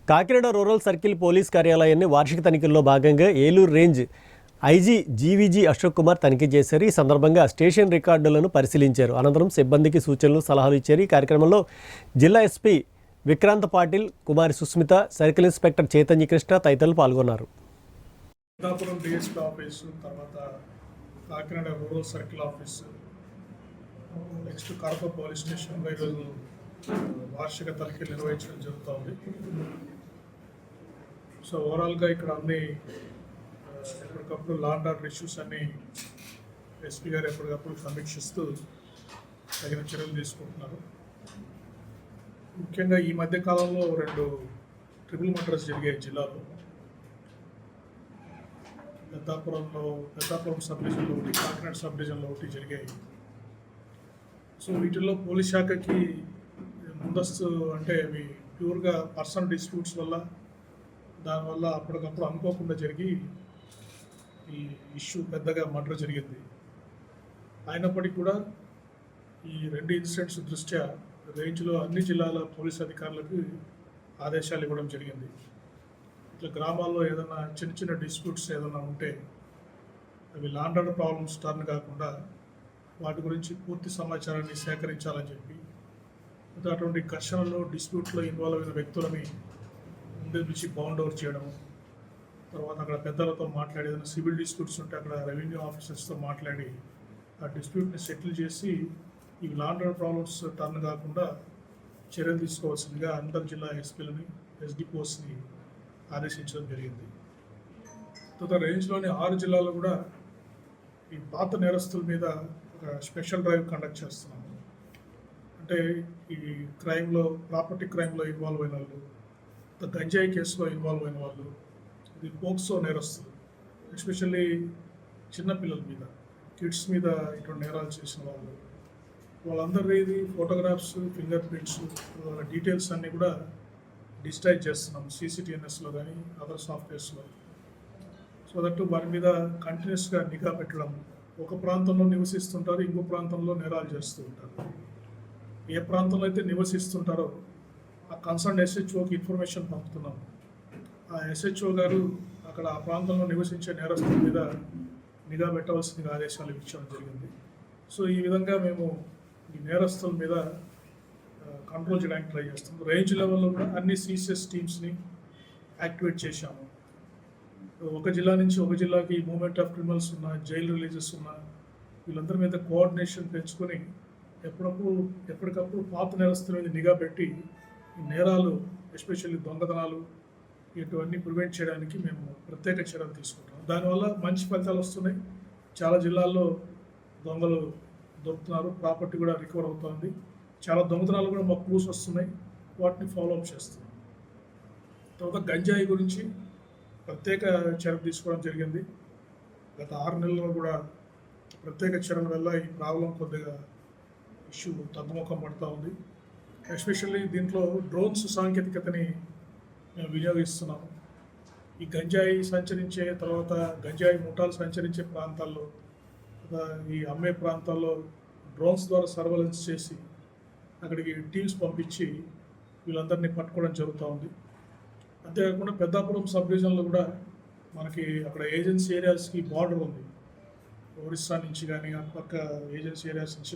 Kakinada rural circle police కార్యాలయాన్ని వార్షిక తనిఖీల్లో భాగంగా Eluru range IG GVG Ashok Kumar తనిఖీ చేశారు. ఈ సందర్భంగా స్టేషన్ రికార్డులను పరిశీలించారు. అనంతరం సిబ్బందికి సూచనలు, సలహాలు ఇచ్చారు. ఈ కార్యక్రమంలో జిల్లా ఎస్పీ విక్రాంత్ పాటిల్, కుమారి సుస్మిత, సర్కిల్ ఇన్స్పెక్టర్ చైతన్య కృష్ణ తదితరులు పాల్గొన్నారు. Kakinada rural circle office, next Kadapa police స్టేషన్లో ఈరోజు వార్షిక తనిఖీలు నిర్వహించడం జరుగుతుంది. సో ఓవరాల్గా ఇక్కడ అన్ని ఎప్పటికప్పుడు లా అండ్ ఆర్డర్ ఇష్యూస్ అన్ని ఎస్పీ గారు ఎప్పటికప్పుడు సమీక్షిస్తూ తగిన చర్యలు తీసుకుంటున్నారు. ముఖ్యంగా ఈ మధ్య కాలంలో 2 ట్రిపుల్ మర్డర్స్ జరిగాయి జిల్లాలో. పెద్దాపురం సబ్ డివిజన్లో ఒకటి, కాకినాడ సబ్ డివిజన్లో ఒకటి జరిగాయి. సో వీటిల్లో పోలీస్ శాఖకి ముందస్తు అంటే అవి ప్యూర్గా పర్సనల్ డిస్ప్యూట్స్ వల్ల, దానివల్ల అప్పటికప్పుడు అనుకోకుండా జరిగి ఈ ఇష్యూ పెద్దగా మర్డర్ జరిగింది. అయినప్పటికీ కూడా ఈ 2 ఇన్సిడెంట్స్ దృష్ట్యా రేంజ్లో అన్ని జిల్లాల పోలీస్ అధికారులకు ఆదేశాలు ఇవ్వడం జరిగింది. ఇట్లా గ్రామాల్లో ఏదైనా చిన్న చిన్న డిస్ప్యూట్స్ ఏదైనా ఉంటే అవి law and order problems turn కాకుండా వాటి గురించి పూర్తి సమాచారాన్ని సేకరించాలని చెప్పి, అటువంటి ఘర్షణలో డిస్ప్యూట్లో ఇన్వాల్వ్ అయిన వ్యక్తులని ముందే నుంచి బౌండ్ అవుట్ చేయడం, తర్వాత అక్కడ పెద్దలతో మాట్లాడి ఏదైనా సివిల్ డిస్ప్యూట్స్ ఉంటే అక్కడ రెవెన్యూ ఆఫీసర్స్తో మాట్లాడి ఆ డిస్ప్యూట్ని సెటిల్ చేసి ఈ law and order problems turn కాకుండా చర్యలు తీసుకోవాల్సిందిగా అందరు జిల్లా ఎస్పీలని, ఎస్డిపోస్ని ఆదేశించడం జరిగింది. తర్వాత రేంజ్లోని 6 జిల్లాల్లో కూడా ఈ పాత నేరస్తుల మీద ఒక స్పెషల్ డ్రైవ్ కండక్ట్ చేస్తున్నాము. అంటే ఈ క్రైమ్లో, ప్రాపర్టీ క్రైమ్లో ఇన్వాల్వ్ అయిన వాళ్ళు, గంజాయి కేసులో ఇన్వాల్వ్ అయిన వాళ్ళు, ఇది పోక్సో నేరస్తులు, ఎస్పెషల్లీ చిన్నపిల్లల మీద, కిడ్స్ మీద ఇటువంటి నేరాలు చేసిన వాళ్ళు, వాళ్ళందరిది ఫోటోగ్రాఫ్స్, ఫింగర్ ప్రింట్స్, డీటెయిల్స్ అన్నీ కూడా డిజిటైజ్ చేస్తున్నాం CCTNSలో కానీ అదర్ సాఫ్ట్వేర్స్లో. సో దట్ వారి మీద కంటిన్యూస్గా నిఘా పెట్టడం. ఒక ప్రాంతంలో నివసిస్తుంటారు, ఇంకో ప్రాంతంలో నేరాలు చేస్తూ ఉంటారు. ఏ ప్రాంతంలో అయితే నివసిస్తుంటారో ఆ కన్సర్న్ SHOకి ఇన్ఫర్మేషన్ పంపుతున్నాం. ఆ SHO గారు అక్కడ ఆ ప్రాంతంలో నివసించే నేరస్తుల మీద నిఘా పెట్టవలసిందిగా ఆదేశాలు ఇచ్చడం జరిగింది. సో ఈ విధంగా మేము ఈ నేరస్తుల మీద కంట్రోల్ చేయడానికి ట్రై చేస్తాం. రేంజ్ లెవెల్లో కూడా అన్ని CCS టీమ్స్ని యాక్టివేట్ చేశాము. ఒక జిల్లా నుంచి ఒక జిల్లాకి మూవ్మెంట్ ఆఫ్ క్రిమినల్స్ ఉన్న, జైలు రిలీజెస్ ఉన్న, వీళ్ళందరి మీద కోఆర్డినేషన్ పెంచుకొని ఎప్పటికప్పుడు పాత నేరస్తుల మీద నిఘా పెట్టి ఈ నేరాలు, ఎస్పెషల్లీ దొంగతనాలు, ఇటువన్నీ ప్రివెంట్ చేయడానికి మేము ప్రత్యేక చర్యలు తీసుకుంటాం. దానివల్ల మంచి ఫలితాలు వస్తున్నాయి. చాలా జిల్లాల్లో దొంగలు దొరుకుతున్నారు, ప్రాపర్టీ కూడా రికవర్ అవుతుంది. చాలా దొంగతనాలు కూడా మాకు క్లూస్ వస్తున్నాయి, వాటిని ఫాలోఅప్ చేస్తున్నాం. తర్వాత గంజాయి గురించి ప్రత్యేక చర్య తీసుకోవడం జరిగింది. గత 6 నెలల్లో కూడా ప్రత్యేక చర్యల వల్ల ఈ ప్రాబ్లం కొద్దిగా ఇష్యూ తగ్గుముఖం పడుతూ ఉంది. ఎస్పెషల్లీ దీంట్లో డ్రోన్స్ సాంకేతికతని మేము వినియోగిస్తున్నాము. ఈ గంజాయి సంచరించే, తర్వాత గంజాయి ముఠాలు సంచరించే ప్రాంతాల్లో, ఈ అమ్మే ప్రాంతాల్లో డ్రోన్స్ ద్వారా సర్వేలెన్స్ చేసి అక్కడికి టీమ్స్ పంపించి వీళ్ళందరినీ పట్టుకోవడం జరుగుతూ ఉంది. అంతేకాకుండా పెద్దాపురం సబ్ డివిజన్లో కూడా మనకి అక్కడ ఏజెన్సీ ఏరియాస్కి బార్డర్ ఉంది. ఒరిస్సా నుంచి కానీ అటు పక్క ఏజెన్సీ ఏరియాస్ నుంచి